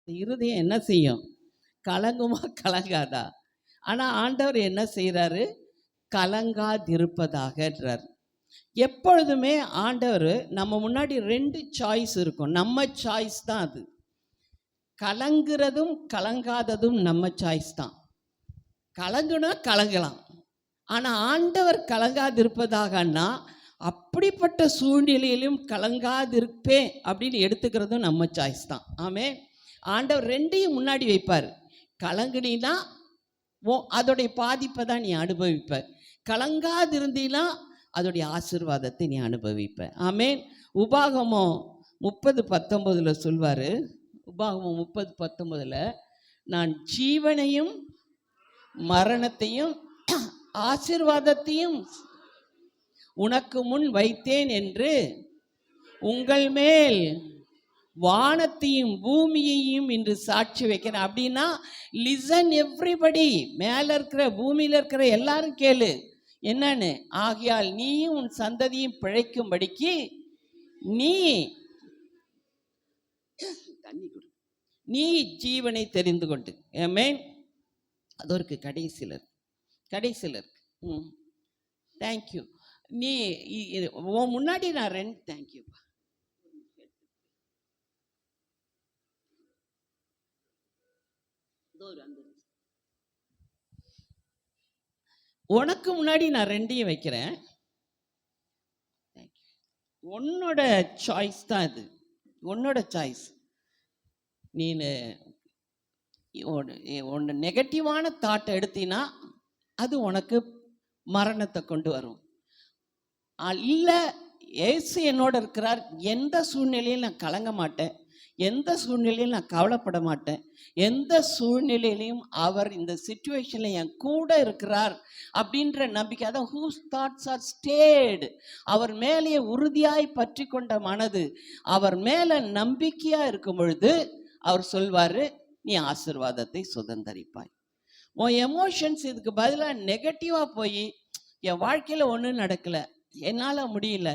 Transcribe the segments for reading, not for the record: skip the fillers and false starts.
இருதயம் என்ன செய்யும்? கலங்குமா கலங்காதா? ஆனால் ஆண்டவர் என்ன செய்கிறாரு? கலங்காதிருப்பதாகன்றார். எப்பொழுதுமே ஆண்டவர் நம்ம முன்னாடி 2 சாய்ஸ் இருக்கும். நம்ம சாய்ஸ் தான் அது. கலங்குறதும் கலங்காததும் நம்ம சாய்ஸ் தான். கலங்குனா கலங்கலாம். ஆனால் ஆண்டவர் கலங்காதிருப்பதாகன்னா அப்படிப்பட்ட சூழ்நிலையிலும் கலங்காதிருப்பேன் அப்படின்னு எடுத்துக்கிறதும் நம்ம சாய்ஸ் தான். ஆமே, ஆண்டவர் 2ஐயும் முன்னாடி வைப்பார். கலங்குனா அதோடைய பாதிப்பை தான் நீ அனுபவிப்ப. கலங்காதிருந்தீனா அதோடைய ஆசீர்வாதத்தை நீ அனுபவிப்ப. ஆமேன். உபாகமம் 30:19 சொல்வார். உபாகமம் 30:19 நான் ஜீவனையும் மரணத்தையும் ஆசீர்வாதத்தையும் உனக்கு முன் வைத்தேன் என்று உங்கள் மேல் வானத்தையும் பூமியையும் இன்று சாட்சி வைக்கிறேன். அப்படின்னா லிசன் எவ்ரிபடி, மேல இருக்கிற பூமியில இருக்கிற எல்லாரும் கேளு. என்னன்னு? ஆகையால் நீயும் உன் சந்ததியும் பிழைக்கும்படிக்கு நீ ஜீவனை தெரிந்து கொண்டு. ஆமென். அதற்கு கடைசிலர் தேங்க்யூ. நீ முன்னாடி நான் 2 தேங்க்யூப்பா. உனக்கு முன்னாடி நான் 2ஐயும் வைக்கிறேன். உன்னோட சாய்ஸ் தான் இது. உன்னோட சாய்ஸ். நீ ஒன்று நெகட்டிவான தாட்டை எடுத்தினா அது உனக்கு மரணத்தை கொண்டு வரும். இல்லை, ஏசு என்னோட இருக்கிறார், எந்த சூழ்நிலையும் நான் கலங்க மாட்டேன், எந்த சூழ்நிலையும் நான் கவலைப்பட மாட்டேன், எந்த சூழ்நிலையிலையும் அவர் இந்த சிச்சுவேஷனில் என் கூட இருக்கிறார் அப்படின்ற நம்பிக்கை. அதான் ஹூஸ் தாட்ஸ் ஆர் ஸ்டேடு. அவர் மேலேயே உறுதியாய் பற்றி கொண்ட மனது அவர் மேலே நம்பிக்கையாக இருக்கும் பொழுது அவர் சொல்வார், நீ ஆசீர்வாதத்தை சுதந்தரிப்பாய். உன் எமோஷன்ஸ் இதுக்கு பதிலாக நெகட்டிவாக போய் என் வாழ்க்கையில் ஒன்றும் நடக்கலை, என்னால் முடியல,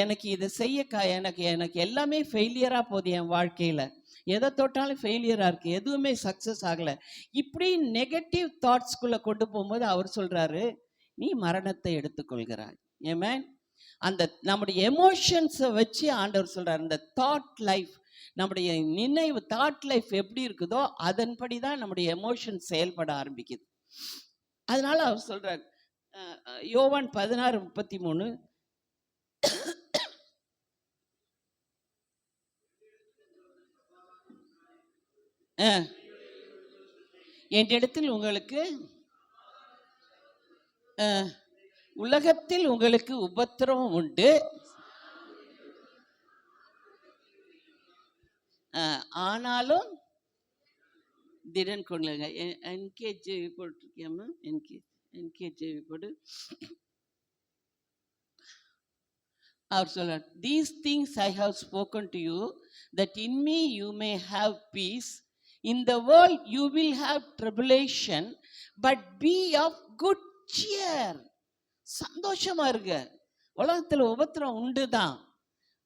எனக்கு இதை செய்ய எனக்கு எல்லாமே ஃபெயிலியராக போகுது, என் வாழ்க்கையில் எதை தொட்டாலும் ஃபெயிலியராக இருக்குது, எதுவுமே சக்ஸஸ் ஆகலை, இப்படி நெகட்டிவ் தாட்ஸ்குள்ளே கொண்டு போகும்போது அவர் சொல்கிறாரு, நீ மரணத்தை எடுத்துக்கொள்கிறாய். ஆமென். அந்த நம்முடைய எமோஷன்ஸை வச்சு ஆண்டவர் சொல்கிறார், இந்த தாட் லைஃப், நம்முடைய நினைவு தாட் லைஃப் எப்படி இருக்குதோ அதன்படி தான் நம்முடைய எமோஷன் செயல்பட ஆரம்பிக்குது. அதனால அவர் சொல்கிறார், யோவான் 16:33 என்னிடத்தில் உங்களுக்கு உலகத்தில் உங்களுக்கு உபத்திரவம் உண்டு, ஆனாலும் திடன் கொள்ளுங்க. என்கேஜேவி போட்டிருக்கியாமா? என்கேஜேவி போடு. அவர் சொல்றார், these things I have spoken to you that in me you may have peace. In the world you will have tribulation, but be of good cheer. சந்தோஷமா இருங்க. உலகத்தில் உபத்திரம் உண்டு தான்,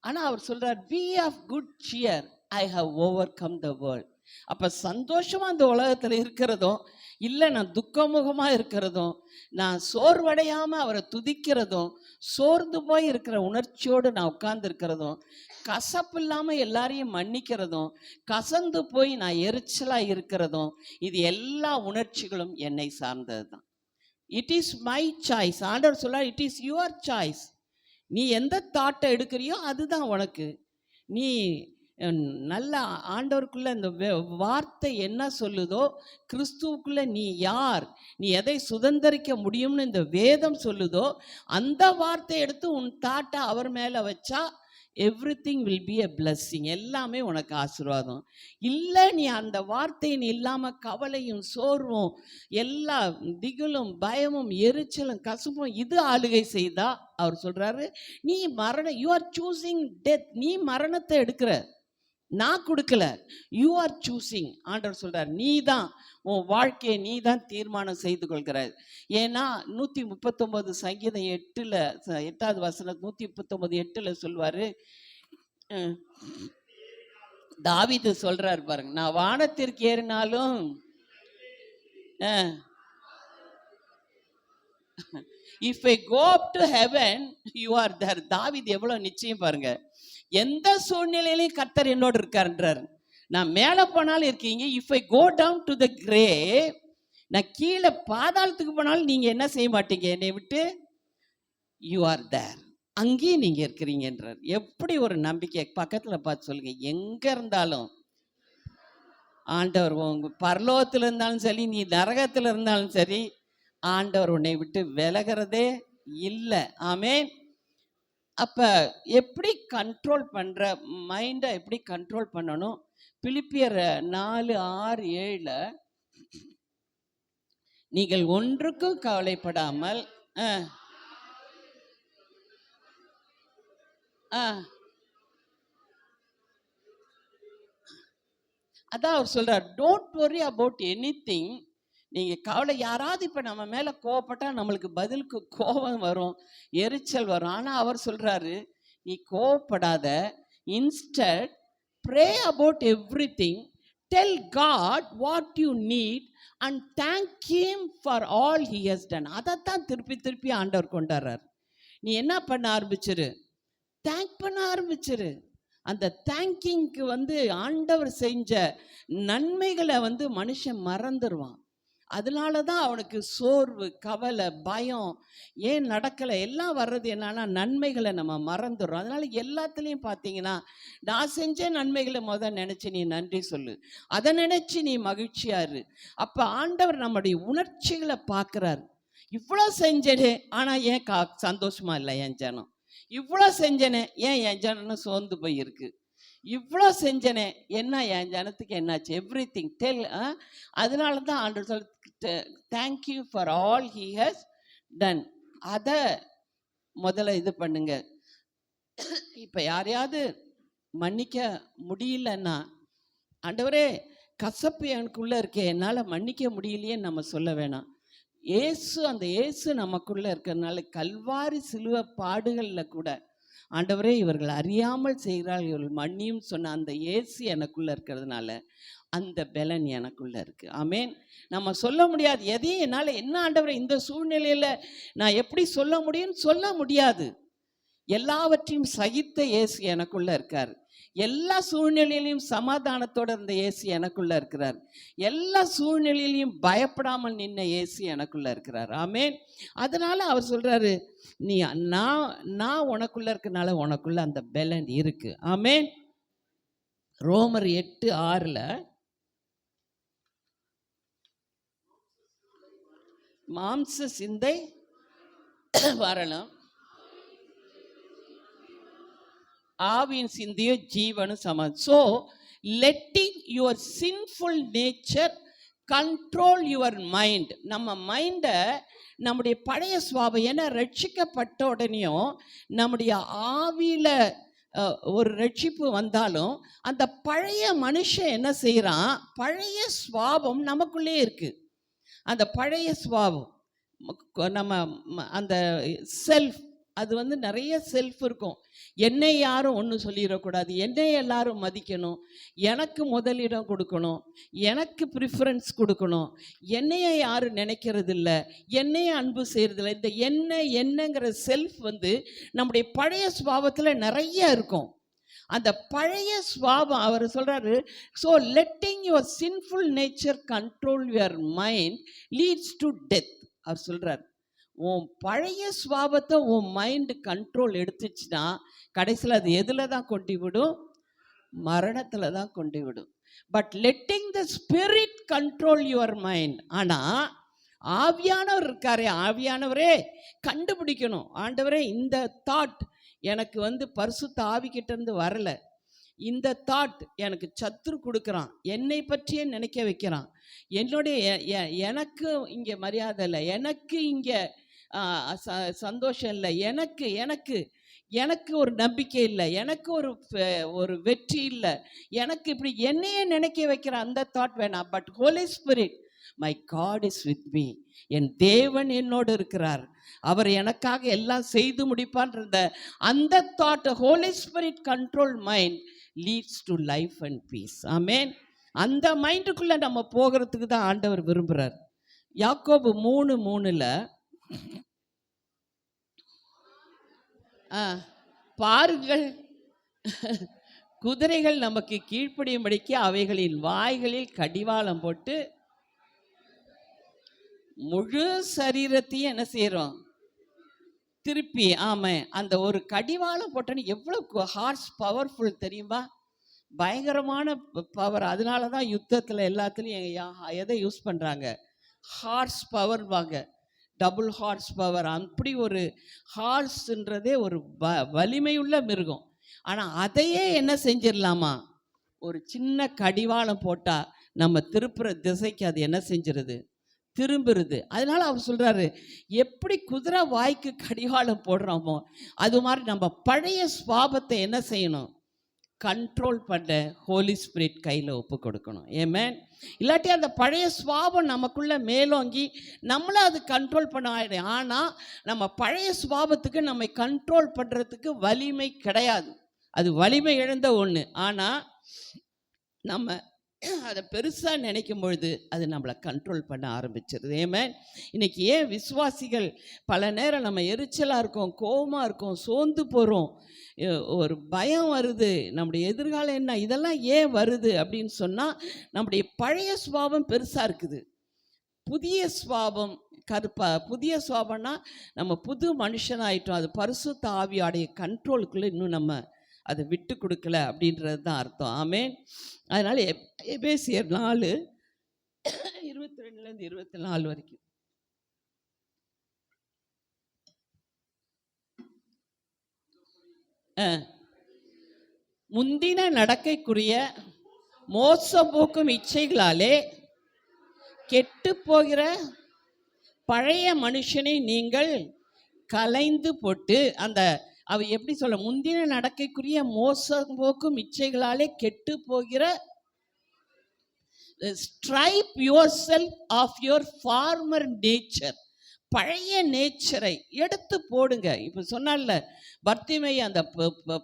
ஆனால் அவர் சொல்றார், be of good cheer, I have overcome the world. அப்போ சந்தோஷமாக அந்த உலகத்தில் இருக்கிறதும் இல்லை, நான் துக்கமுகமாக இருக்கிறதும், நான் சோர்வடையாமல் அவரை துதிக்கிறதும், சோர்ந்து போய் இருக்கிற உணர்ச்சியோடு நான் உட்கார்ந்து இருக்கிறதும், கசப்பு இல்லாமல் எல்லாரையும் மன்னிக்கிறதும், கசந்து போய் நான் எரிச்சலாக இருக்கிறதும், இது எல்லா உணர்ச்சிகளும் என்னை சார்ந்தது தான். It is my choice. ஆண்டவர் சொல்ல, இட் இஸ் யுவர் சாய்ஸ். நீ எந்த தாட்டை எடுக்கிறியோ அதுதான் உனக்கு. நீ நல்ல ஆண்டவருக்குள்ள இந்த வார்த்தை என்ன சொல்லுதோ, கிறிஸ்துவுக்குள்ள நீ யார், நீ எதை சுதந்திரிக்க முடியும்னு இந்த வேதம் சொல்லுதோ, அந்த வார்த்தை எடுத்து உன் தாட்டை அவர் மேலே வச்சா everything will be a blessing. எல்லாமே உனக்கு ஆசீர்வாதம். இல்லை, நீ அந்த வார்த்தையின் இல்லாமல் கவலையும் சோர்வும் எல்லா திகிலும் பயமும் எரிச்சலும் கசுப்பும் இது ஆளுகை செய்தா அவர் சொல்றாரு, நீ மரணம், யூ ஆர் சூசிங் டெத். நீ மரணத்தை எடுக்கிற, நான் கொடுக்கல, யூ ஆர் சூசிங். ஆண்டவர் சொல்றார், நீ தான் உன் வாழ்க்கையை நீ தான் தீர்மானம் செய்து கொள்கிறாய். ஏன்னா 139 சங்கீதம் 8வது வசனம் 139:8 சொல்வாரு, தாவீது சொல்றாரு பாருங்க, நான் வானத்திற்கு ஏறினாலும் if I go up to heaven you are there. தாவீது எவ்வளவு நிச்சயம் பாருங்க, எந்த சூழ்நிலையிலையும் கர்த்தர் என்னோடு இருக்காருன்றார். நான் மேலே போனாலும் இருக்கீங்க. If I go down to the grave, நான் கீழே பாதாளத்துக்கு போனாலும் நீங்க என்ன செய்ய மாட்டீங்க, என்னை விட்டு யூ ஆர் தேர், அங்கேயும் நீங்க இருக்கிறீங்கன்றார். எப்படி ஒரு நம்பிக்கை! பக்கத்துல பார்த்து சொல்லுங்க, எங்க இருந்தாலும் ஆண்டவர், உங்க பரலோகத்தில் இருந்தாலும் சரி, நீ நரகத்தில் இருந்தாலும் சரி, ஆண்டவர் உன்னை விட்டு விலகிறதே இல்லை. ஆமென். அப்ப எப்படி கண்ட்ரோல் பண்ற மைண்டை எப்படி கண்ட்ரோல் பண்ணணும்? பிலிப்பியர் 4:6-7 நீங்கள் ஒன்றுக்கும் கவலைப்படாமல் அதான் அவர் சொல்றார், டோன்ட் வரி அபவுட் எனிதிங். நீங்க கவலை, யாராவது இப்ப நம்ம மேல கோவப்பட்டா நம்மளுக்கு பதிலுக்கு கோபம் வரும், எரிச்சல் வரும். ஆனா அவர் சொல்றாரு, நீ கோவப்படாத, instead pray about everything, tell God what you need and thank him for all he has done. அதைத்தான் திருப்பி திருப்பி ஆண்டவர் கொண்டாடுறார். நீ என்ன பண்ண ஆரம்பிச்சிரு, தேங்க் பண்ண ஆரம்பிச்சிரு. அந்த தேங்கிங்க்கு ஆண்டவர் செஞ்ச நன்மைகளை மனுஷன் மறந்துடுவான். அதனால தான் அவனுக்கு சோர்வு, கவலை, பயம், ஏன் நடக்கலை எல்லாம் வர்றது என்னன்னா, நன்மைகளை நம்ம மறந்துடுறோம். அதனால எல்லாத்துலேயும் பார்த்தீங்கன்னா, நான் செஞ்ச நன்மைகளை நினச்சி நீ நன்றி சொல்லு, அதை நினச்சி நீ மகிழ்ச்சியாரு. அப்போ ஆண்டவர் நம்முடைய உணர்ச்சிகளை பார்க்குறாரு. இவ்வளோ செஞ்சனே, ஆனால் ஏன் சந்தோஷமா இல்லை என் ஜனம்? இவ்வளோ செஞ்சனே, ஏன் என் ஜனம்னு சோர்ந்து போயிருக்கு? இவ்வளோ செஞ்சனே, என்ன என் ஜனத்துக்கு என்னாச்சு? Everything tell. அதனால தான் ஆண்டவர் சொல், thank you for all he has done. அதை முதல்ல இது பண்ணுங்க. இப்போ யாரையாவது மன்னிக்க முடியலன்னா, ஆண்டவரே கசப்பு எனக்குள்ளே இருக்கே, என்னால் மன்னிக்க முடியலையே நம்ம சொல்ல வேணாம். அந்த இயேசு நமக்குள்ளே இருக்கிறதுனால, கல்வாரி சிலுவை பாடுகளில் கூட ஆண்டவரே இவர்கள் அறியாமல் செய்கிறார்கள், இவர்கள் மன்னியும் சொன்ன அந்த இயேசு எனக்குள்ளே இருக்கிறதுனால அந்த பலன் எனக்குள்ளே இருக்குது. ஆமேன். நம்ம சொல்ல முடியாது எதையும். என்னால் என்ன ஆண்டவரே இந்த சூழ்நிலையில் நான் எப்படி சொல்ல முடியும்னு சொல்ல முடியாது. எல்லாவற்றையும் சகித்த இயேசு எனக்குள்ளே இருக்கார். எல்லா சூழ்நிலையிலையும் சமாதானத்தோடு இருந்த இயேசு எனக்குள்ளே இருக்கிறார். எல்லா சூழ்நிலையிலையும் பயப்படாமல் நின்ன இயேசு எனக்குள்ளே இருக்கிறார். ஆமேன். அதனால் அவர் சொல்கிறாரு, நீ நான் உனக்குள்ளே இருக்கனால உனக்குள்ள அந்த பலன் இருக்கு. ஆமேன். ரோமர் 8:6 மாம்ச சிந்தை வரணும், ஆவியின் சிந்தையோ ஜீவனும் சமம். So letting your sinful nature control your mind. நம்ம மைண்டை, நம்முடைய பழைய சுவாபம், ஏன்னா ரட்சிக்கப்பட்ட உடனேயும் நம்முடைய ஆவியில் ஒரு ரட்சிப்பு வந்தாலும் அந்த பழைய மனுஷன் என்ன செய்கிறான், பழைய சுவாபம் நமக்குள்ளே இருக்குது. அந்த பழைய சுவாபம் நம்ம அந்த செல்ஃப், அது நிறைய செல்ஃப் இருக்கும். என்னை யாரும் ஒன்றும் சொல்லிடக்கூடாது, என்னை எல்லாரும் மதிக்கணும், எனக்கு முதலிடம் கொடுக்கணும், எனக்கு ப்ரிஃபரன்ஸ் கொடுக்கணும், என்னைய யாரும் நினைக்கிறதில்ல, என்னைய அன்பு செய்கிறதில்ல. இந்த என்னங்கிற செல்ஃப் நம்முடைய பழைய சுபாவத்தில் நிறைய இருக்கும். அந்த பழைய சுபாவம் அவர் சொல்கிறாரு, so letting your sinful nature control your mind leads to death. அவர் சொல்கிறார், உன் பழைய சுபாவத்தை உன் மைண்டு கண்ட்ரோல் எடுத்துச்சுன்னா கடைசியில் அது எதில் தான் கொண்டு விடும்? மரணத்தில் தான் கொண்டு விடும். But letting the spirit control your mind. ஆனால் ஆவியானவர் இருக்காரே, ஆவியானவரே கண்டுபிடிக்கணும், ஆண்டவரே இந்த தாட் எனக்கு பரிசுத்த ஆவிக்கிட்டேருந்து வரலை, இந்த தாட் எனக்கு சத்துரு கொடுக்குறான், என்னை பற்றியே நினைக்க வைக்கிறான், எனக்கு இங்கே மரியாதை இல்லை, எனக்கு இங்கே சந்தோஷம் இல்லை, எனக்கு ஒரு நம்பிக்கை இல்லை, எனக்கு ஒரு வெற்றி இல்லை, எனக்கு இப்படி என்னையே நினைக்க வைக்கிற அந்த தாட் வேணாம். But Holy Spirit, my God is with me, என் தேவன் என்னோடு இருக்கிறார், அவர் எனக்காக எல்லாம் செய்து முடிப்பான்ற அந்த thought, Holy Spirit control mind leads to life and peace. Amen. அந்த மைண்டுக்குள்ளே நம்ம போகிறதுக்கு தான் ஆண்டவர் விரும்புகிறார். யாக்கோபு 3:3 பாருங்கள், குதிரைகள் நமக்கு கீழ்ப்படியும்படிக்கு அவைகளின் வாய்களில் கடிவாளம் போட்டு முழு சரீரத்தையும் என்ன செய்கிறோம், திருப்பி. ஆமாம், அந்த ஒரு கடிவாளம் போட்டோன்னு எவ்வளோ ஹார்ஸ் பவர்ஃபுல் தெரியுமா? பயங்கரமான பவர். அதனால தான் யுத்தத்தில் எல்லாத்துலேயும் எதை யூஸ் பண்ணுறாங்க, ஹார்ஸ் பவர் வாங்க, டபுள் ஹார்ஸ் பவர். அப்படி ஒரு ஹார்ஸ்ன்றதே ஒரு வலிமையுள்ள மிருகம். ஆனால் அதையே என்ன செஞ்சிடலாமா, ஒரு சின்ன கடிவாளம் போட்டால் நம்ம திருப்புற திசைக்கு அது என்ன செஞ்சிருது, திரும்புறது. அதனால அவர் சொல்கிறாரு, எப்படி குதிரை வாய்க்கு கடிவாளம் போடுறோமோ அது மாதிரி நம்ம பழைய சுபாவத்தை என்ன செய்யணும், கண்ட்ரோல் பண்ண ஹோலி ஸ்பிரிட் கையில் ஒப்பு கொடுக்கணும். ஆமென். இல்லாட்டி அந்த பழைய சுபாவம் நமக்குள்ளே மேலோங்கி நம்மளை அது கண்ட்ரோல் பண்ண ஆகிடும். ஆனால் நம்ம பழைய சுபாவத்துக்கு நம்மை கண்ட்ரோல் பண்ணுறதுக்கு வலிமை கிடையாது, அது வலிமை இழந்த ஒன்று. ஆனால் நம்ம அதை பெருசாக நினைக்கும் பொழுது அது நம்மளை கண்ட்ரோல் பண்ண ஆரம்பிச்சிருது. ஆமென். இன்றைக்கி ஏன் விசுவாசிகள் பல நேரம் நம்ம எரிச்சலாக இருக்கோம், கோபமாக இருக்கோம், சோர்ந்து போகிறோம், ஒரு பயம் வருது, நம்முடைய எதிர்காலம் என்ன, இதெல்லாம் ஏன் வருது அப்படின்னு சொன்னால் நம்முடைய பழைய சுபாவம் பெருசாக இருக்குது. புதிய சுபாவம் புதிய சுபாவம்னா நம்ம புது மனுஷனாயிட்டோம், அது பரிசுத்த ஆவியோடைய கண்ட்ரோலுக்குள்ளே இன்னும் நம்ம அதை விட்டு கொடுக்கல அப்படின்றது தான் அர்த்தம். ஆமென். அதனால் எபேசியர் 4:22-24 வரைக்கும். முந்தின நடக்கைக்குரிய மோசம் போக்கும் இச்சைகளாலே கெட்டு போகிற பழைய மனுஷனை நீங்கள் கலைந்து போட்டு, அந்த அவ எப்படி சொல்ல, முந்தின நடக்கைக்குரிய மோசம் போக்கும் இச்சைகளாலே கெட்டு போகிற, strip yourself of your former nature, பழைய நேச்சரை எடுத்து போடுங்க. இப்போ சொன்னால பர்த்திமை அந்த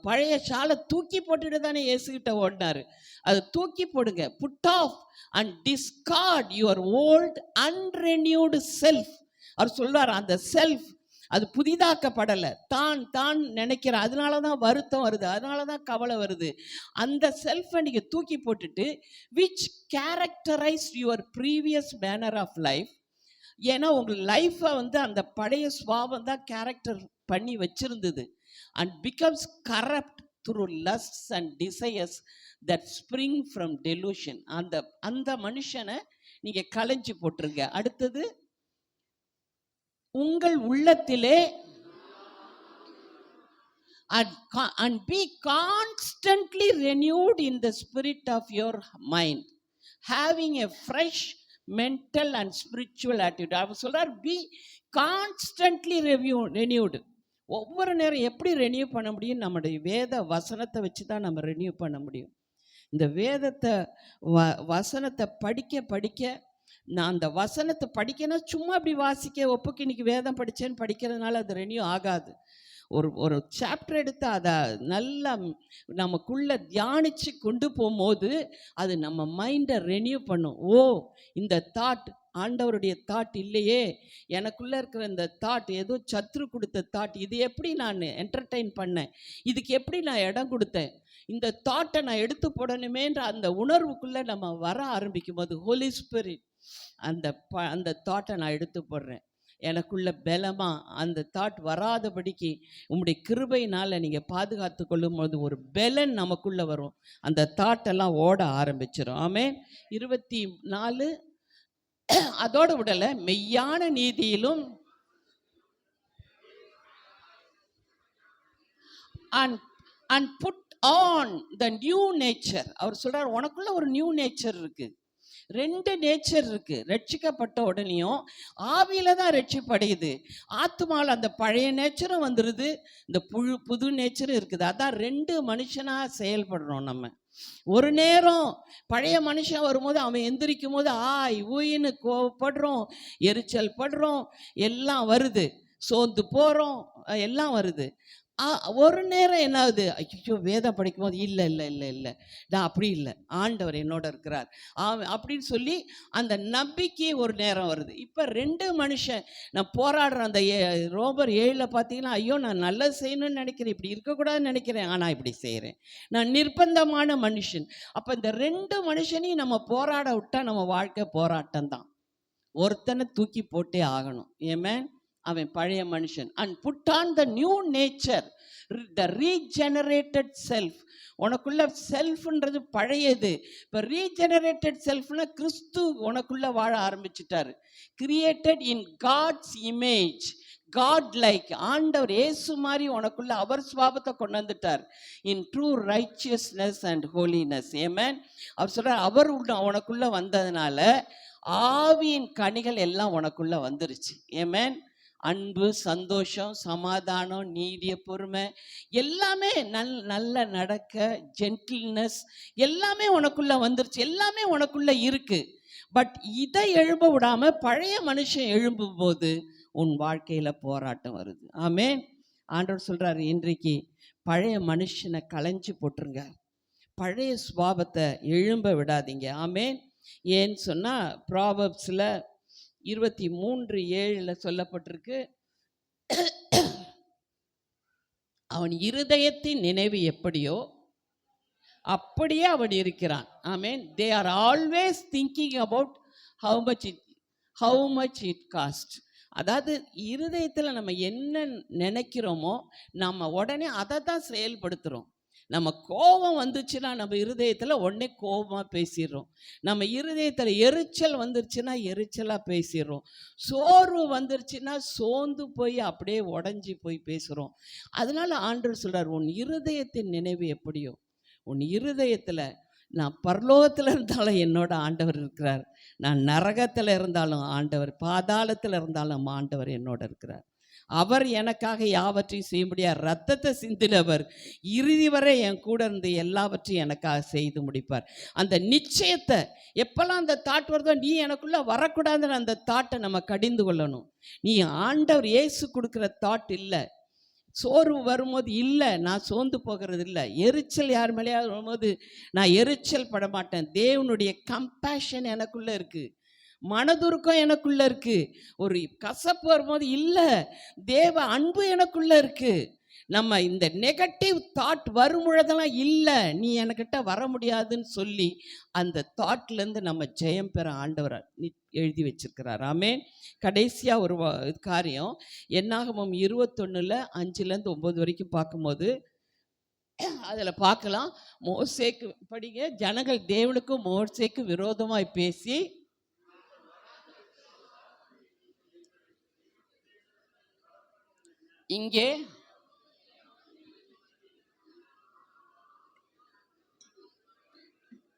பழைய சாலை தூக்கி போட்டுட்டு தானே இயேசுகிட்ட ஓடினாரு. அதை தூக்கி போடுங்க. Put off and discard your old unrenewed self. அவர் சொல்வார், அந்த செல்ஃப் அது புதிதாக்கப்படலை, தான் நினைக்கிற, அதனால தான் வருத்தம் வருது, அதனால தான் கவலை வருது. அந்த செல்ஃபை நீங்கள் தூக்கி போட்டுட்டு which characterize your previous manner of life. ஏன்னா உங்கள் லைஃப்பை அந்த பழைய சுபாவம் தான் கேரக்டர் பண்ணி வச்சிருந்தது. And becomes corrupt through lusts and desires that spring from delusion. அந்த மனுஷனை நீங்கள் களைஞ்சி போட்டுருங்க. அடுத்தது, உங்கள் உள்ளத்திலே and be constantly renewed in the spirit of your mind, having a fresh mental and spiritual attitude. அவர் சொல்றார், be constantly renewed. ஒவ்வொரு நேரம் எப்படி ரெனியூ பண்ண முடியும், நம்முடைய வேத வசனத்தை வச்சு தான் நம்ம ரெனியூ பண்ண முடியும். இந்த வேதத்தை வசனத்தை படிக்க நான் அந்த வசனத்தை படிக்கணும், சும்மா அப்படி வாசிக்க ஒப்புக்கு இன்னைக்கு வேதம் படித்தேன்னு படிக்கிறதுனால அது ரெனியூ ஆகாது. ஒரு சாப்டர் எடுத்து அதை நல்லா நமக்குள்ளே தியானித்து கொண்டு போகும்போது அது நம்ம மைண்டை ரெனியூ பண்ணும். ஓ, இந்த தாட் ஆண்டவருடைய தாட் இல்லையே, எனக்குள்ளே இருக்கிற இந்த தாட் ஏதோ சத்ரு கொடுத்த தாட், இது எப்படி நான் என்டர்டெயின் பண்ணேன், இதுக்கு எப்படி நான் இடம் கொடுத்தேன், இந்த தாட்டை நான் எடுத்து போடணுமேன்ற அந்த உணர்வுக்குள்ளே நம்ம வர ஆரம்பிக்கும் போது ஹோலி ஸ்பிரிட் அந்த தாட்டை நான் எடுத்து போடுறேன், எனக்குள்ள பலமாக அந்த தாட் வராதபடிக்கு உங்களுடைய கிருபையினால் நீங்கள் பாதுகாத்து கொள்ளும் போது ஒரு பலன் நமக்குள்ளே வரும், அந்த தாட்டெல்லாம் ஓட ஆரம்பிச்சிடும். ஆமென். 24 அதோடு விடலை, மெய்யான நீதியிலும் and put on the new nature. அவர் சொல்றார், உனக்குள்ள ஒரு நியூ நேச்சர் இருக்கு, 2 நேச்சர் இருக்கு. ரட்சிக்கப்பட்ட உடனேயும் ஆவியில தான் ரட்சிப்படையுது, ஆத்துமாவில் அந்த பழைய நேச்சரும் வந்துடுது, இந்த புது நேச்சரும் இருக்குது. அதான் 2 மனுஷனா செயல்படுறோம் நம்ம. ஒரு நேரம் பழைய மனுஷன் வரும்போது அவன் எந்திரிக்கும் போது ஊயின்னு கோவப்படுறோம், எரிச்சல் படுறோம், எல்லாம் வருது, சோர்ந்து போகிறோம், எல்லாம் வருது. ஒரு நேரம் என்ன ஆகுது, ஐயோ வேதம் படிக்கும்போது இல்லை இல்லை இல்லை இல்லை நான் அப்படி இல்லை, ஆண்டவர் என்னோட இருக்கிறார் அப்படின்னு சொல்லி அந்த நம்பிக்கை ஒரு நேரம் வருது. இப்போ 2 மனுஷன் நான் போராடுறேன். அந்த ரோமர் 7 பார்த்தீங்கன்னா, ஐயோ நான் நல்லது செய்யணும்னு நினைக்கிறேன், இப்படி இருக்கக்கூடாதுன்னு நினைக்கிறேன், ஆனால் இப்படி செய்கிறேன், நான் நிர்பந்தமான மனுஷன். அப்போ இந்த 2 மனுஷனையும் நம்ம போராட விட்டால் நம்ம வாழ்க்கை போராட்டம் தான். ஒருத்தனை தூக்கி போட்டே ஆகணும். ஏமேன், அவன் பழைய மனுஷன். And put on the new nature, the regenerated self. உனக்குள்ள செல்ஃப்ன்றது பழையது. இப்போ ரீஜெனரேட்டட் செல்ஃப்னா கிறிஸ்து உனக்குள்ள வாழ ஆரம்பிச்சிட்டாரு. Created in God's image, godlike. ஆண்டவர் இயேசு மாதிரி உனக்குள்ள அவர் சுபாவத்தை கொண்டு வந்துட்டார். In true righteousness and holiness. Amen. அவர் சொல்றார், அவர் உனக்குள்ள வந்ததுனால ஆவியின் கனிகள் எல்லாம் உனக்குள்ள வந்துருச்சு. ஏமேன். அன்பு, சந்தோஷம், சமாதானம், நீடிய பொறுமை, எல்லாமே நல்ல நடக்க, ஜென்டில்னஸ், எல்லாமே உனக்குள்ள வந்துருச்சு. எல்லாமே உனக்குள்ள இருக்கு. பட் இதை எழும்ப விடாம பழைய மனுஷன் எழும்பும் போது உன் வாழ்க்கையில போராட்டம் வருது. ஆமேன். ஆண்டவர் சொல்றாரு, இன்றைக்கு பழைய மனுஷனை களைஞ்சு போட்டுருங்க, பழைய சுபாவத்தை எழும்ப விடாதீங்க. ஆமேன். ஏன்னு சொன்னா ப்ராவர்ப்ஸ்ல 23:7 சொல்லப்பட்டிருக்கு, அவன் இருதயத்தின் நினைவு எப்படியோ அப்படியே அவன் இருக்கிறான். Amen. They are always thinking about how much it cost. அதாவது இருதயத்தில் நம்ம என்ன நினைக்கிறோமோ நம்ம உடனே அதை தான் செயல்படுத்துகிறோம். நம்ம கோபம் வந்துச்சுன்னா நம்ம இருதயத்தில் உடனே கோபமாக பேசிடுறோம். நம்ம இருதயத்தில் எரிச்சல் வந்துருச்சுன்னா எரிச்சலாக பேசிடுறோம். சோர்வு வந்துருச்சுன்னா சோர்ந்து போய் அப்படியே உடஞ்சி போய் பேசுகிறோம். அதனால ஆண்டவர் சொல்கிறார், உன் இருதயத்தின் நினைவு எப்படியோ, உன் இருதயத்தில், நான் பரலோகத்தில் இருந்தாலும் என்னோட ஆண்டவர் இருக்கிறார், நான் நரகத்தில் இருந்தாலும் ஆண்டவர், பாதாளத்தில் இருந்தாலும் ஆண்டவர் என்னோட இருக்கிறார். அவர் எனக்காக யாவற்றையும் செய்ய முடியாது, ரத்தத்தை சிந்தினவர் இறுதி வரை என் கூட இருந்து எல்லாவற்றையும் எனக்காக செய்து முடிப்பார். அந்த நிச்சயத்தை எப்பெல்லாம் அந்த தாட் வருதோ, நீ எனக்குள்ள வரக்கூடாதுன்னு அந்த தாட்டை நம்ம கடிந்து கொள்ளணும். நீ ஆண்டவர் இயேசு கொடுக்குற தாட் இல்லை. சோர்வு வரும்போது இல்லை, நான் சோர்ந்து போகிறது இல்லை. எரிச்சல் யார் மேலேயாவது வரும்போது நான் எரிச்சல் பட மாட்டேன். தேவனுடைய கம்பேஷன் எனக்குள்ளே இருக்குது, மனதுருக்கம் எனக்குள்ள இருக்கு. ஒரு கசப்பு வரும்போது இல்லை, தேவ அன்பு எனக்குள்ள இருக்கு. நம்ம இந்த நெகட்டிவ் தாட் வரும்பொழுதெல்லாம் இல்லை, நீ என்கிட்ட வர முடியாதுன்னு சொல்லி அந்த தாட்லேருந்து நம்ம ஜெயம் பெற ஆண்டவர் எழுதி வச்சிருக்கிறார். ஆமேன். கடைசியாக ஒரு காரியம், என்னாகமம் 21:5-9 வரைக்கும் பார்க்கும்போது அதில் பார்க்கலாம், மோசேக்கு படிங்க, ஜனங்கள் தேவனுக்கும் மோசேக்கு விரோதமாய் பேசி இங்கே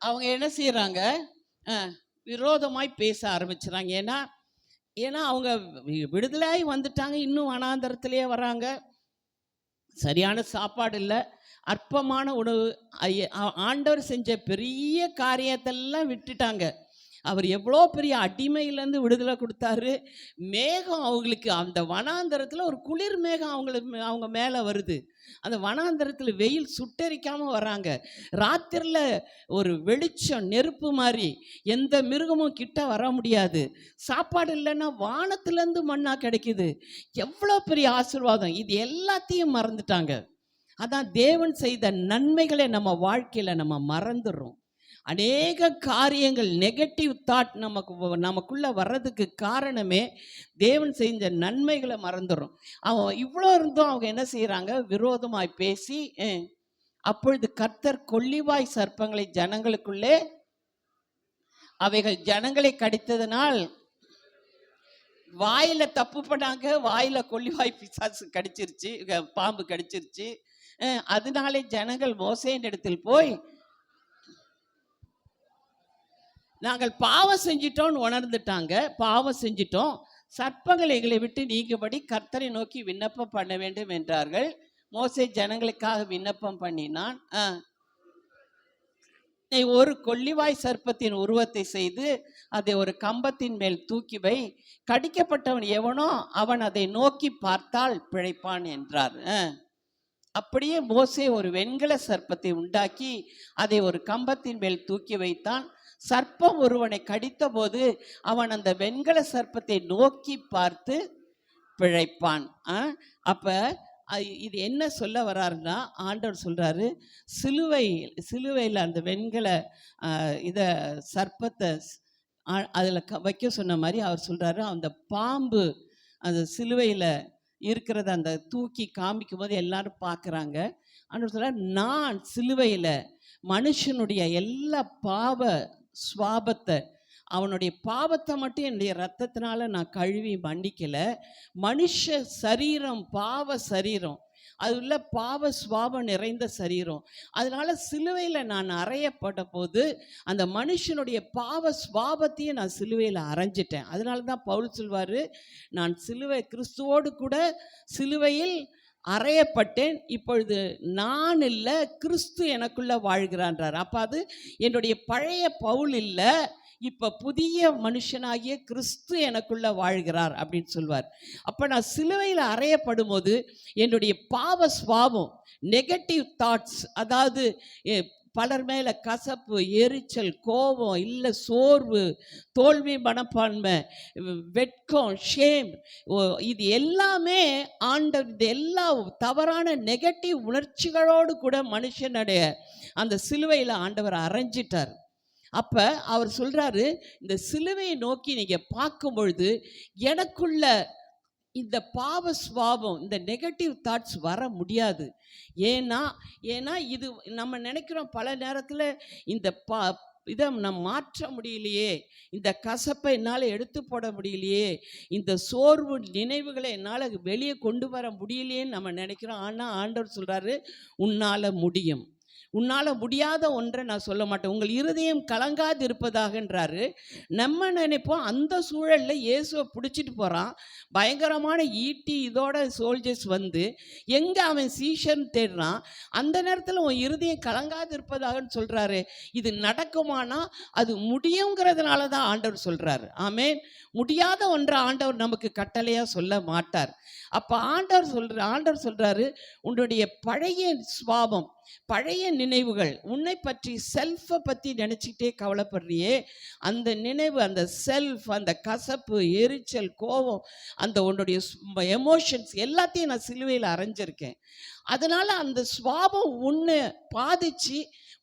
அவங்க என்ன செய்யறாங்க, விரோதமாய் பேச ஆரம்பிச்சுறாங்க. ஏன்னா அவங்க விடுதலாகி வந்துட்டாங்க, இன்னும் வனாந்தரத்திலேயே வராங்க, சரியான சாப்பாடு இல்லை, அற்பமான உணவு, ஆண்டவர் செஞ்ச பெரிய காரியத்தெல்லாம் விட்டுட்டாங்க. அவர் எவ்வளோ பெரிய அடிமையிலேருந்து விடுதலை கொடுத்தாரு. மேகம் அவங்களுக்கு, அந்த வனாந்தரத்தில் ஒரு குளிர் மேகம் அவங்க மேலே வருது. அந்த வனாந்தரத்தில் வெயில் சுட்டரிக்காமல் வராங்க. ராத்திரியில் ஒரு வெளிச்சம், நெருப்பு மாதிரி, எந்த மிருகமும் கிட்ட வர முடியாது. சாப்பாடு இல்லைன்னா வானத்துலேருந்து மண்ணா கிடைக்குது. எவ்வளோ பெரிய ஆசீர்வாதம். இது எல்லாத்தையும் மறந்துட்டாங்க. அதான் தேவன் செய்த நன்மைகளை நம்ம வாழ்க்கையில் நம்ம மறந்துடுறோம். அநேக காரியங்கள், நெகட்டிவ் தாட் நமக்குள்ளே வர்றதுக்கு காரணமே தேவன் செஞ்ச நன்மைகளை மறந்துடுறோம். அவன் இவ்வளோ இருந்தும் அவங்க என்ன செய்கிறாங்க, விரோதமாய் பேசி, அப்பொழுது கர்த்தர் கொள்ளிவாய் சர்ப்பங்களை ஜனங்களுக்குள்ளே, அவைகள் ஜனங்களை கடித்ததனால் வாயில தப்பு பண்ணாங்க, வாயில கொள்ளிவாய் பிசாசு கடிச்சிருச்சு, பாம்பு கடிச்சிருச்சு. அதனாலே ஜனங்கள் மோசேயின் இடத்தில் போய், நாங்கள் பாவம் செஞ்சிட்டோம்னு உணர்ந்துட்டாங்க, பாவம் செஞ்சிட்டோம், சர்ப்பங்கள் எங்களை விட்டு நீங்கும்படி கர்த்தரை நோக்கி விண்ணப்பம் பண்ண வேண்டும் என்றார்கள். மோசே ஜனங்களுக்காக விண்ணப்பம் பண்ணினான். ஒரு கொள்ளிவாய் சர்ப்பத்தின் உருவத்தை செய்து அதை ஒரு கம்பத்தின் மேல் தூக்கி வை, கடிக்கப்பட்டவன் எவனோ அவன் அதை நோக்கி பார்த்தால் பிழைப்பான் என்றார். அப்படியே மோசே ஒரு வெண்கல சர்ப்பத்தை உண்டாக்கி அதை ஒரு கம்பத்தின் மேல் தூக்கி வைத்தான். சர்ப்பம் ஒருவனை கடித்த போது அவன் அந்த வெண்கல சர்ப்பத்தை நோக்கி பார்த்து பிழைப்பான். அப்ப இது என்ன சொல்ல வர்றாருன்னா, ஆண்டவர் சொல்றாரு, சிலுவையில் அந்த வெண்கல இதை சர்ப்பத்தை அதில் வைக்க சொன்ன மாதிரி அவர் சொல்றாரு, அந்த பாம்பு அந்த சிலுவையில் இருக்கிறத அந்த தூக்கி காமிக்கும் போது எல்லாரும் பார்க்குறாங்க. ஆண்டவர் சொல்றாரு, நான் சிலுவையில் மனுஷனுடைய எல்லா பாவ சுவாபத்தை, அவனுடைய பாவத்தை மட்டும் என்னுடைய ரத்தத்தினால நான் கழுவி மன்னிக்கலை. மனுஷ சரீரம் பாவ சரீரம், அது உள்ள பாவ சுவாபம் நிறைந்த சரீரம். அதனால சிலுவையில் நான் அறையப்பட்ட போது அந்த மனுஷனுடைய பாவ சுவாபத்தையும் நான் சிலுவையில் அரைஞ்சிட்டேன். அதனால தான் பவுல் சொல்வார், நான் கிறிஸ்துவோடு கூட சிலுவையில் அறையப்பட்டேன், இப்பொழுது நான் இல்லை கிறிஸ்து எனக்குள்ள வாழ்கிறான்றார். அப்போ அது என்னுடைய பழைய பவுல் இல்லை, இப்போ புதிய மனுஷனாகிய கிறிஸ்து எனக்குள்ள வாழ்கிறார் அப்படின்னு சொல்வார். அப்போ நான் சிலுவையில் அறையப்படும் போது என்னுடைய பாவ சுவாபம், நெகட்டிவ் தாட்ஸ், அதாவது பலர் மேலே கசப்பு, எரிச்சல், கோபம், இல்லை சோர்வு, தோல்வி மனப்பான்மை, வெட்கம், ஷேம், இது எல்லாமே இது எல்லா தவறான நெகட்டிவ் உணர்ச்சிகளோடு கூட மனுஷனுடைய அந்த சிலுவையில் ஆண்டவர் அரைஞ்சிட்டார். அப்போ அவர் சொல்கிறாரு, இந்த சிலுவையை நோக்கி நீங்கள் பார்க்கும் பொழுது எனக்குள்ள இந்த பாவ சுவாபம், இந்த நெகட்டிவ் தாட்ஸ் வர முடியாது. ஏன்னா இது நம்ம நினைக்கிறோம் பல நேரத்தில், இந்த இதை நம்ம மாற்ற முடியலையே, இந்த கசப்பை என்னால் எடுத்து போட முடியலையே, இந்த சோர்வு நினைவுகளை என்னால் வெளியே கொண்டு வர முடியலையேன்னு நம்ம நினைக்கிறோம். ஆனால் ஆண்டவர் சொல்கிறாரு, உன்னால் முடியும். உன்னால் முடியாத ஒன்றை நான் சொல்ல மாட்டேன், உங்கள் இருதயம் கலங்காது இருப்பதாகன்றாரு. நம்ம நினைப்போம் அந்த சூழலில் இயேசுவை பிடிச்சிட்டு போகிறான், பயங்கரமான ஈட்டி இதோட சோல்ஜர்ஸ் வந்து எங்கே அவன் சீஷன் தேடுறான், அந்த நேரத்தில் உன் இருதயம் கலங்காது இருப்பதாகன்னு சொல்கிறாரு. இது நடக்குமானா அது முடியுங்கிறதுனால தான் ஆண்டவர் சொல்கிறாரு. ஆமென். முடியாத ஒன்றை ஆண்டவர் நமக்கு கட்டளையாக சொல்ல மாட்டார். அப்போ ஆண்டவர் சொல்கிறாரு, உன்னுடைய பழைய சுவாபம், பழைய நினைவுகள், உன்னை பற்றி செல்ஃபை பற்றி நினச்சிக்கிட்டே கவலைப்படுறியே, அந்த நினைவு, அந்த செல்ஃப், அந்த கசப்பு, எரிச்சல், கோபம், அந்த உன்னுடைய எமோஷன்ஸ் எல்லாத்தையும் நான் சிலுவையில் அரைஞ்சிருக்கேன். அதனால் அந்த சுவாபம் உன்னை பாதிச்சு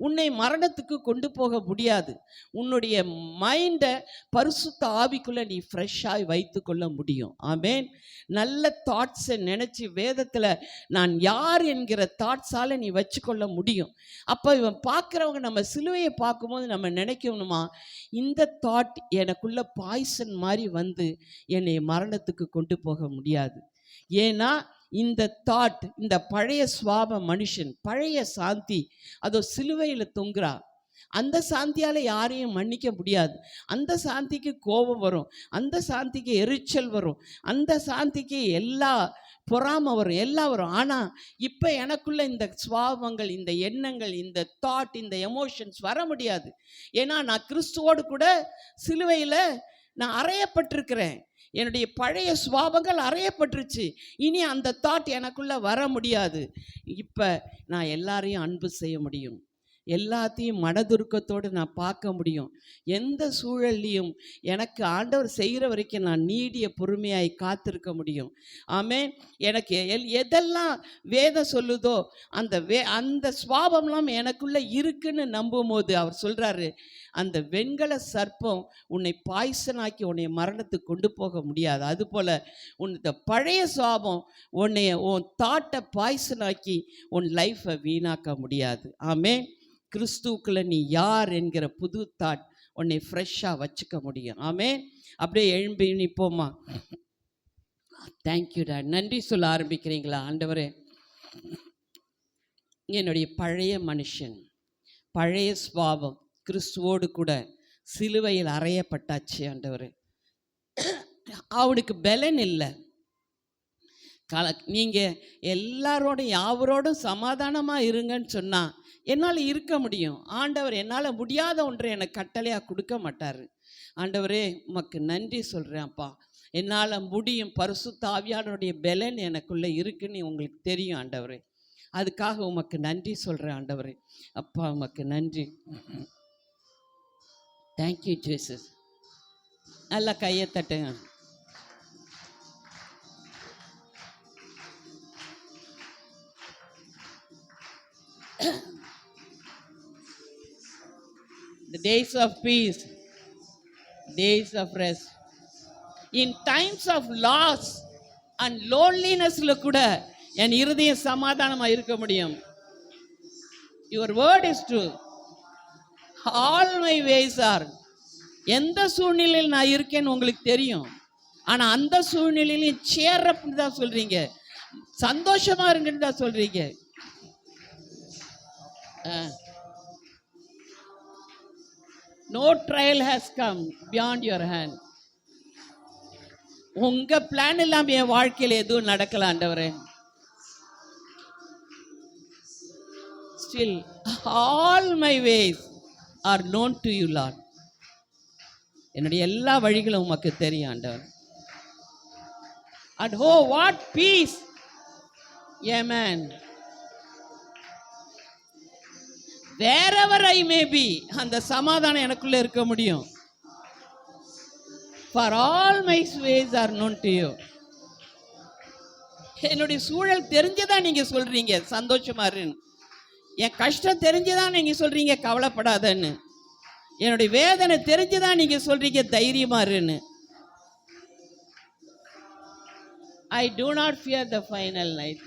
உன்னை மரணத்துக்கு கொண்டு போக முடியாது. உன்னுடைய மைண்டை பரிசுத்த ஆவிக்குள்ளே நீ ஃப்ரெஷ்ஷாக வைத்து கொள்ள முடியும். ஆமென். நல்ல தாட்ஸை நினச்சி வேதத்தில் நான் யார் என்கிற தாட்ஸால் நீ வச்சுக்கொள்ள முடியும். அப்போ இவன் பார்க்குறவங்க நம்ம சிலுவையை பார்க்கும்போது நம்ம நினைக்கணுமா, இந்த தாட் எனக்குள்ள பாய்சன் மாதிரி வந்து என்னை மரணத்துக்கு கொண்டு போக முடியாது. ஏன்னா இந்த தாட், இந்த பழைய சுவாப மனுஷன், பழைய சாந்தி, அதோ சிலுவையில் தொங்குறா. அந்த சாந்தியால் யாரையும் மன்னிக்க முடியாது. அந்த சாந்திக்கு கோபம் வரும், அந்த சாந்திக்கு எரிச்சல் வரும், அந்த சாந்திக்கு எல்லா பொறாமை வரும், எல்லாம் வரும். ஆனால் இப்போ எனக்குள்ள இந்த சுவாபங்கள், இந்த எண்ணங்கள், இந்த தாட், இந்த எமோஷன்ஸ் வர முடியாது. ஏன்னா நான் கிறிஸ்துவோடு கூட சிலுவையில் நான் அறையப்பட்டிருக்கிறேன். என்னுடைய பழைய சுவாபங்கள் அறையப்பட்டுருச்சு. இனி அந்த தாட் எனக்குள்ளே வர முடியாது. இப்போ நான் எல்லாரையும் அன்பு செய்ய முடியும், எல்லாத்தையும் மனதுருக்கத்தோடு நான் பார்க்க முடியும். எந்த சூழல்லையும் எனக்கு ஆண்டவர் செய்கிற வரைக்கும் நான் நீடிய பொறுமையாய் காத்திருக்க முடியும். ஆமென். எனக்கு எதெல்லாம் வேதம் சொல்லுதோ அந்த சுவாபம்லாம் எனக்குள்ளே இருக்குன்னு நம்பும் போது அவர் சொல்கிறாரு, அந்த வெண்கல சர்ப்பம் உன்னை பாய்சனாக்கி உன்னை மரணத்துக்கு கொண்டு போக முடியாது. அதுபோல் இந்த பழைய சுவாபம் உன் தாட்டை பாய்சனாக்கி உன் லைஃப்பை வீணாக்க முடியாது. ஆமென். கிறிஸ்துவுக்குள்ள நீ யார் என்கிற புது தாட் உன்னை ஃப்ரெஷ்ஷாக வச்சுக்க முடியும். ஆமென். அப்படியே எழும்பி நிற்போமா? Thank you dot. நன்றி சொல்ல ஆரம்பிக்கிறீங்களா? ஆண்டவரே, என்னுடைய பழைய மனுஷன், பழைய சுவாபம் கிறிஸ்துவோடு கூட சிலுவையில் அறையப்பட்டாச்சு. ஆண்டவரே, அவனுக்கு பலன் இல்லை. நீங்கள் எல்லாரோடும் யாவரோடும் சமாதானமாக இருங்கன்னு சொன்னால் என்னால் இருக்க முடியும். ஆண்டவர் என்னால் முடியாத ஒன்றை எனக்கு கட்டளையாக கொடுக்க மாட்டார். ஆண்டவரே, உமக்கு நன்றி சொல்கிறேன்ப்பா. என்னால் முடியும். பரிசுத்த ஆவியானவருடைய பலன் எனக்குள்ளே இருக்குன்னு உங்களுக்கு தெரியும் ஆண்டவரே. அதுக்காக உமக்கு நன்றி சொல்கிறேன் ஆண்டவரே. அப்பா உமக்கு நன்றி. Thank you Jesus. நல்லா கையை தட்டுங்க. The days of peace, days of rest. In times of loss and lonelinessல கூட என் இருதயம் சமாதானமா இருக்க முடியும். Your word is true. All my ways are. எந்த சூழ்நிலையில் நான் இருக்கேன்னு உங்களுக்கு தெரியும். ஆனா அந்த சூழ்நிலையிலையும் cheer upன்னு தான் சொல்றீங்க, சந்தோஷமா இருங்கன்னு தான் சொல்றீங்க. No trial has come beyond your hand. உங்க பிளான் இல்லாம என் வாழ்க்கையில் எதுவும் நடக்கல ஆண்டவரே. Still all my ways are known to you, Lord. என்னுடைய எல்லா வழிகளும் உமக்கு தெரியும் ஆண்டவர். And oh what peace, amen, wherever I may be, அந்த சமாதானம் எனக்குள்ள இருக்க முடியும். For all my ways are known to you. என்னுடைய சூழல் தெரிஞ்சதான் நீங்க சொல்றீங்க சந்தோஷமா இருன்னு. என் கஷ்டம் தெரிஞ்சுதான் நீங்க சொல்றீங்க கவலைப்படாதன்னு. என்னுடைய வேதனை தெரிஞ்சுதான் நீங்க சொல்றீங்க தைரியமா இருன்னு. I do not fear the final night.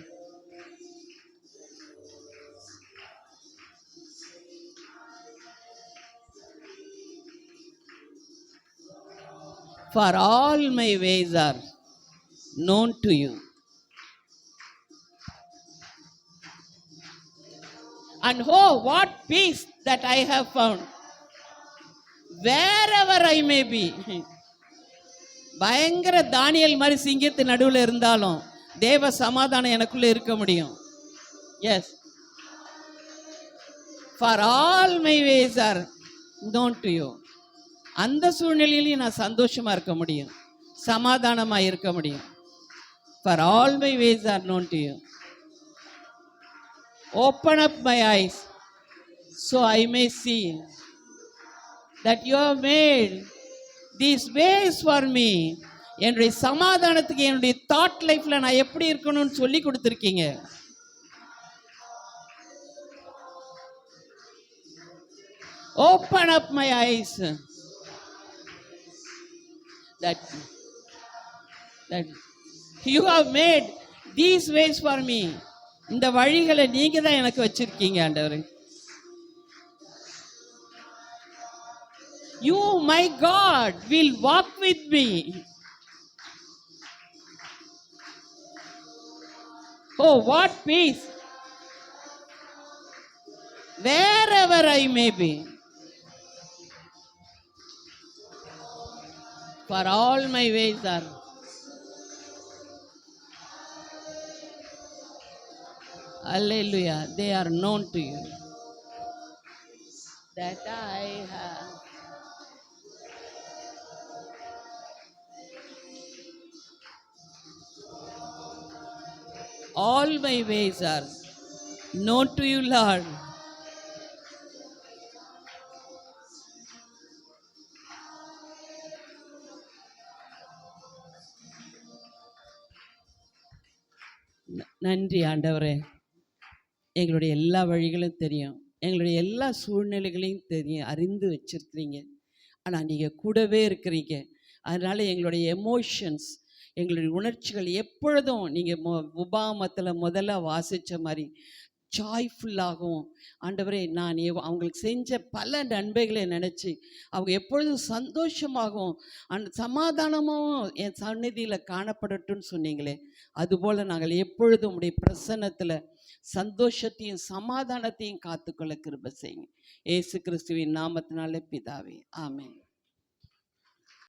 For all my ways are known to you. And oh, what peace that I have found, wherever I may be. பயங்கர தானியேல் மாதிரி சிங்கத்து நடுவில் இருந்தாலும் தேவ சமாதானம் எனக்குள்ள இருக்க முடியும். Yes, for all my ways are known to you. அந்த சூழ்நிலையிலையும் நான் சந்தோஷமா இருக்க முடியும், சமாதானமா இருக்க முடியும். For all my ways are known to you. Open up my eyes so I may see that you have made these ways for me. என்னுடைய சமாதானத்துக்கு என்னுடைய தாட் லைஃப்ல நான் எப்படி இருக்கணும்னு சொல்லி கொடுத்துருக்கீங்க. Open up my eyes that you have made these ways for me. இந்த வழிகளை நீங்க தான் எனக்கு வச்சிருக்கீங்க ஆண்டவரே. You, my God, will walk with me. Oh, what peace, wherever I may be. For all my ways are. Hallelujah. They are known to you. That I have. All my ways are known to you, Lord. நன்றி ஆண்டவரே. எங்களுடைய எல்லா வழிகளும் தெரியும், எங்களுடைய எல்லா சூழ்நிலைகளையும் தெரியும், அறிந்து வச்சிருக்கிறீங்க. ஆனால் நீங்கள் கூடவே இருக்கிறீங்க. அதனால் எங்களுடைய எமோஷன்ஸ், எங்களுடைய உணர்ச்சிகள் எப்பொழுதும் நீங்கள் உபாமத்தில் முதல்ல வாசித்த மாதிரி ஜாய்ஃபுல்லாகவும், ஆண்டவரே நான் அவங்களுக்கு செஞ்ச பல நன்மைகளை நினச்சி அவங்க எப்பொழுதும் சந்தோஷமாகவும் அந்த சமாதானமும் என் சந்நிதியில் காணப்படட்டும்னு சொன்னீங்களே, அதுபோல் நாங்கள் எப்பொழுதும் உடைய பிரசன்னத்தில் சந்தோஷத்தையும் சமாதானத்தையும் காத்துக்கொள்ள கிருபை செய்யுங்க. இயேசு கிறிஸ்துவின் நாமத்தினாலே பிதாவே, ஆமென்.